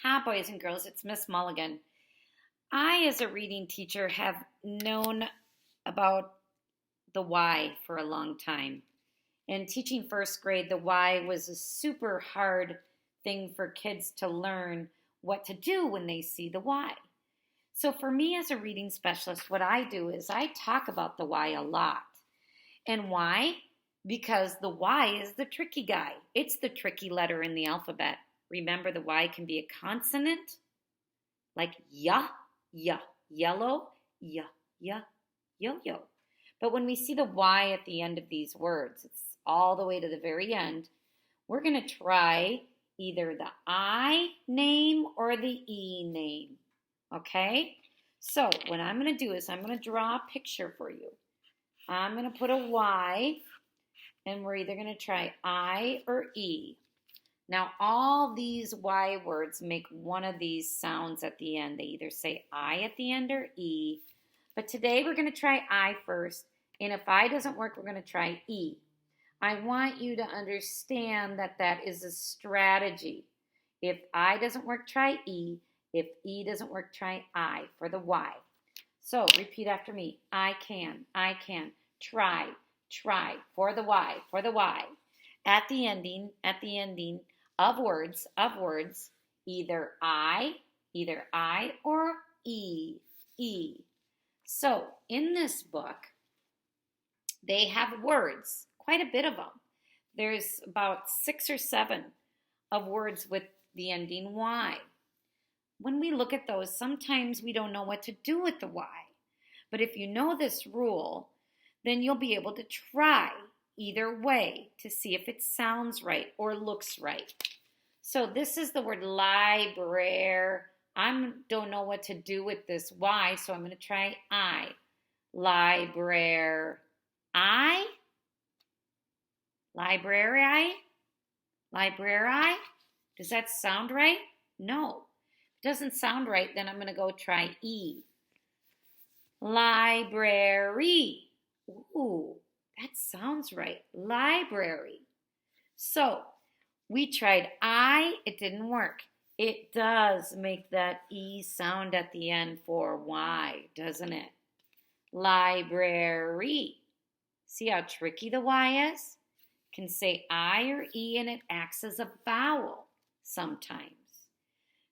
Hi, boys and girls. It's Miss Mulligan. I, as a reading teacher, have known about the why for a long time. In teaching first grade, the why was a super hard thing for kids to learn what to do when they see the why. So for me as a reading specialist, what I do is I talk about the why a lot. And why? Because the Y is the tricky guy. It's the tricky letter in the alphabet. Remember, the Y can be a consonant, like ya, yellow, ya, yo. But when we see the Y at the end of these words, it's all the way to the very end, we're going to try either the I name or the E name, okay? So what I'm going to do is I'm going to draw a picture for you. I'm going to put a Y, and we're either going to try I or E. Now, all these Y words make one of these sounds at the end. They either say I at the end or E. But today we're going to try I first. And if I doesn't work, we're going to try E. I want you to understand that that is a strategy. If I doesn't work, try E. If E doesn't work, try I for the Y. So repeat after me. I can, try for the Y. At the ending of words, either I or E. So in this book, they have words, quite a bit of them. There's about 6 or 7 of words with the ending Y. When we look at those, sometimes we don't know what to do with the Y. But if you know this rule, then you'll be able to try either way to see if it sounds right or looks right. So this is the word library. I don't know what to do with this Y, so I'm going to try I. Library. Library. Does that sound right? No. If it doesn't sound right, then I'm going to go try E. Library. Ooh, that sounds right. Library. So we tried I, it didn't work. It does make that E sound at the end for Y, doesn't it? Library. See how tricky the Y is? Can say I or E and it acts as a vowel sometimes.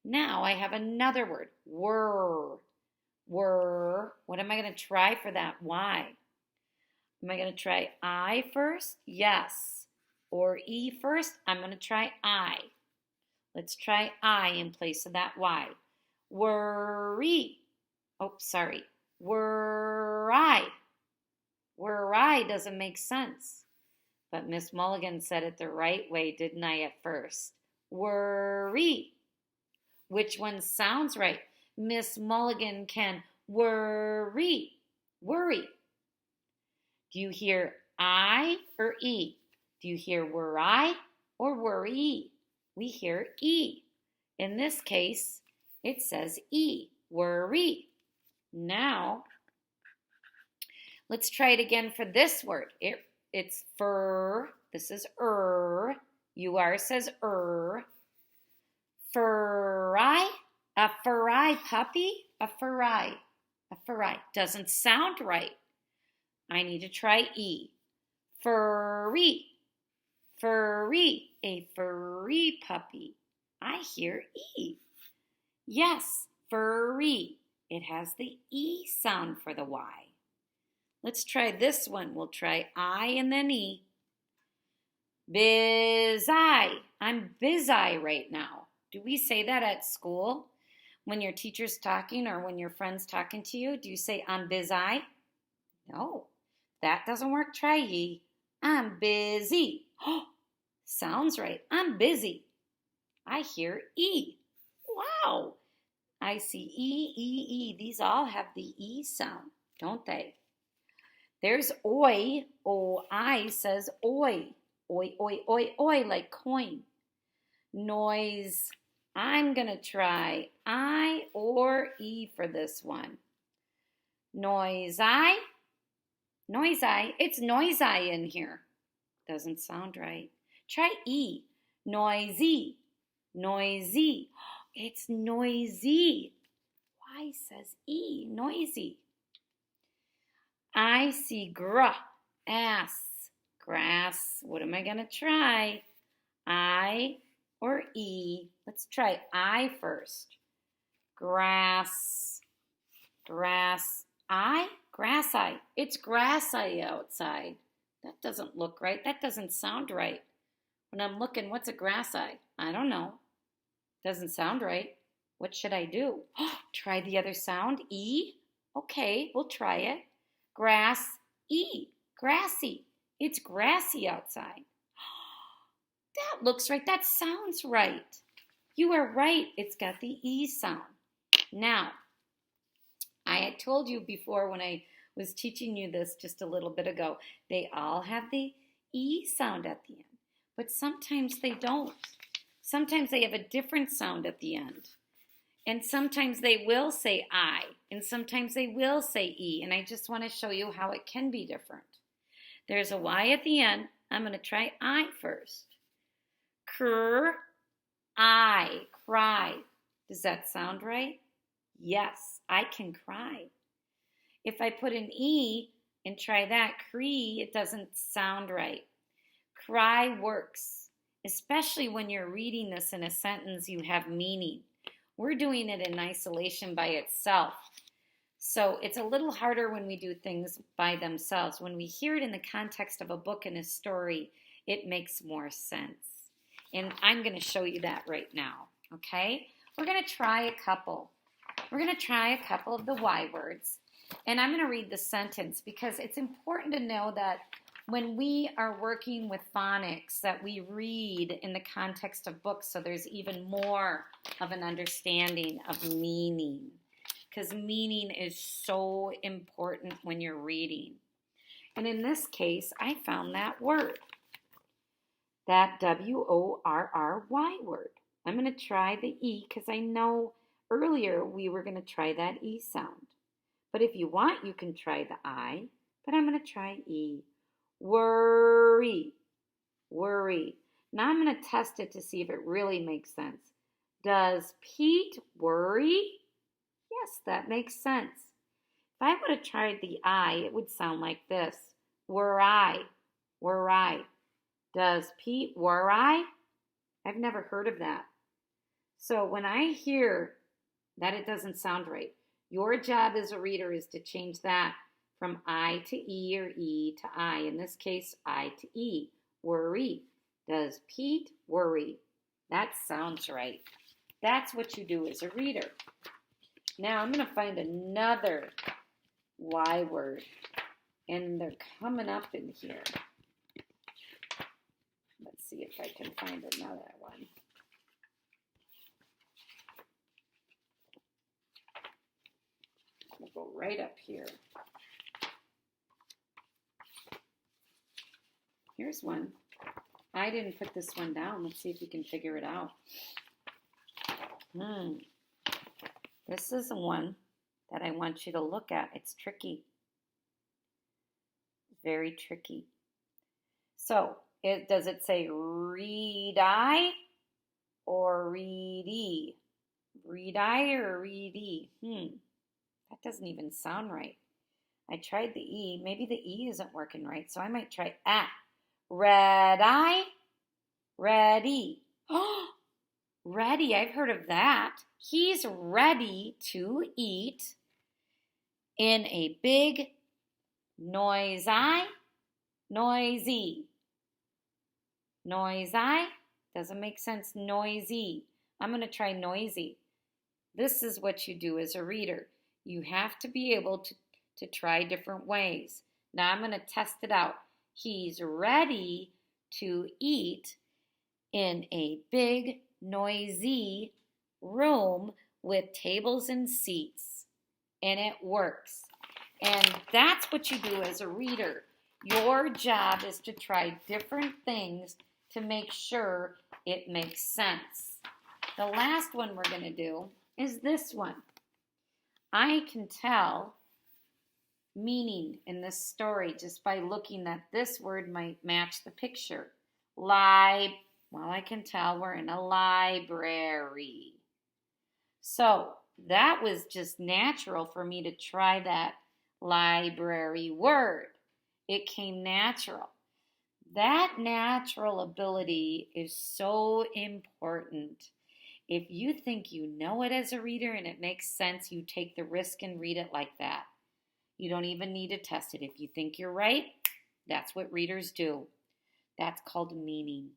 Now I have another word, were. What am I going to try for that Y? Am I going to try I first? Yes. Or E first? I'm going to try I. Let's try I in place of that Y. Worry. Oh, sorry. Were I doesn't make sense. But Miss Mulligan said it the right way, didn't I, at first? Worry. Which one sounds right? Miss Mulligan can worry. Do you hear I or E? Do you hear were I or worry? We hear E. In this case, it says E, worry. Now, let's try it again for this word. It's fur. This is UR says Furry. A furry puppy? A furry. Doesn't sound right. I need to try E. Furry. A furry puppy. I hear E. Yes, furry. It has the E sound for the Y. Let's try this one. We'll try I and then E. Busy. I'm busy right now. Do we say that at school? When your teacher's talking or when your friend's talking to you, do you say, I'm busy? No, that doesn't work. Try ye. I'm busy. Oh, sounds right. I'm busy. I hear E. Wow. I see E. These all have the E sound, don't they? There's oi. O-I says oi. Oi, like coin. Noise. I'm going to try I or E for this one. Noisy. It's noisy in here. Doesn't sound right. Try E. Noisy. it's noisy. Y says E, noisy. I see grass. Grass. What am I going to try? I or E? Let's try I first. Grass. Grass. I? Grass eye. It's grass eye outside. That doesn't look right. That doesn't sound right. When I'm looking, what's a grass eye? I don't know. Doesn't sound right. What should I do? Try the other sound. E? Okay, we'll try it. Grass. E. Grassy. It's grassy outside. That looks right. That sounds right. You are right. It's got the E sound. Now, I had told you before when I was teaching you this just a little bit ago, they all have the E sound at the end, but sometimes they don't. Sometimes they have a different sound at the end. And sometimes they will say I, and sometimes they will say E, and I just want to show you how it can be different. There's a Y at the end. I'm going to try I first. I, cry. Does that sound right? Yes, I can cry. If I put an E and try that, cree, it doesn't sound right. Cry works, especially when you're reading this in a sentence you have meaning. We're doing it in isolation by itself. So it's a little harder when we do things by themselves. When we hear it in the context of a book and a story, it makes more sense. And I'm going to show you that right now, okay? We're going to try a couple. We're going to try a couple of the Y words. And I'm going to read the sentence because it's important to know that when we are working with phonics, that we read in the context of books so there's even more of an understanding of meaning. Because meaning is so important when you're reading. And in this case, I found that word. That W-O-R-R-Y word. I'm going to try the E because I know earlier we were going to try that E sound. But if you want, you can try the I, but I'm going to try E. Worry. Worry. Now I'm going to test it to see if it really makes sense. Does Pete worry? Yes, that makes sense. If I would have tried the I, it would sound like this. Worry. Worry. Does Pete worry? I've never heard of that. So when I hear that it doesn't sound right, your job as a reader is to change that from I to E or E to I. In this case, I to E. Worry. Does Pete worry? That sounds right. That's what you do as a reader. Now I'm going to find another Y word. And they're coming up in here. Let's see if I can find another one. We'll go right up here. Here's one. I didn't put this one down. Let's see if you can figure it out. This is one that I want you to look at. It's tricky. Very tricky. So, does it say read-I or read-e? Read-I or read-e? That doesn't even sound right. I tried the E. Maybe the E isn't working right, so I might try A. Red-I, ready. Oh, ready. I've heard of that. He's ready to eat in a big noisy. Noisy. Noisy. Doesn't make sense. Noisy. I'm going to try noisy. This is what you do as a reader. You have to be able to try different ways. Now I'm going to test it out. He's ready to eat in a big, noisy room with tables and seats. And it works. And that's what you do as a reader. Your job is to try different things to make sure it makes sense. The last one we're going to do is this one. I can tell meaning in this story just by looking that this word might match the picture. Well, I can tell we're in a library. So that was just natural for me to try that library word. It came natural. That natural ability is so important. If you think you know it as a reader and it makes sense, you take the risk and read it like that. You don't even need to test it. If you think you're right, that's what readers do. That's called meaning.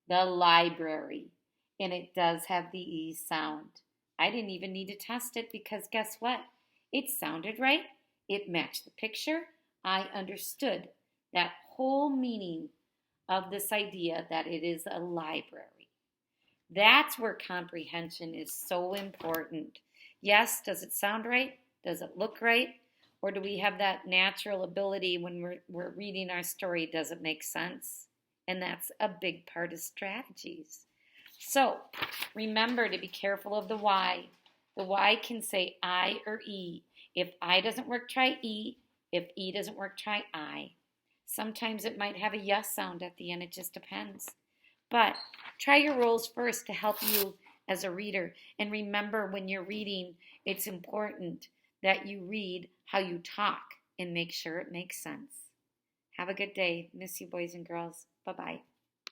The library. And it does have the E sound. I didn't even need to test it because guess what? It sounded right. It matched the picture. I understood that whole meaning of this idea that it is a library. That's where comprehension is so important. Yes, does it sound right? Does it look right? Or do we have that natural ability when we're reading our story? Does it make sense? And that's a big part of strategies. So remember to be careful of the Y. The Y can say I or E. If I doesn't work, try E. If E doesn't work, try I. Sometimes it might have a yes sound at the end. It just depends. But try your roles first to help you as a reader. And remember, when you're reading, it's important that you read how you talk and make sure it makes sense. Have a good day. Miss you, boys and girls. Bye-bye.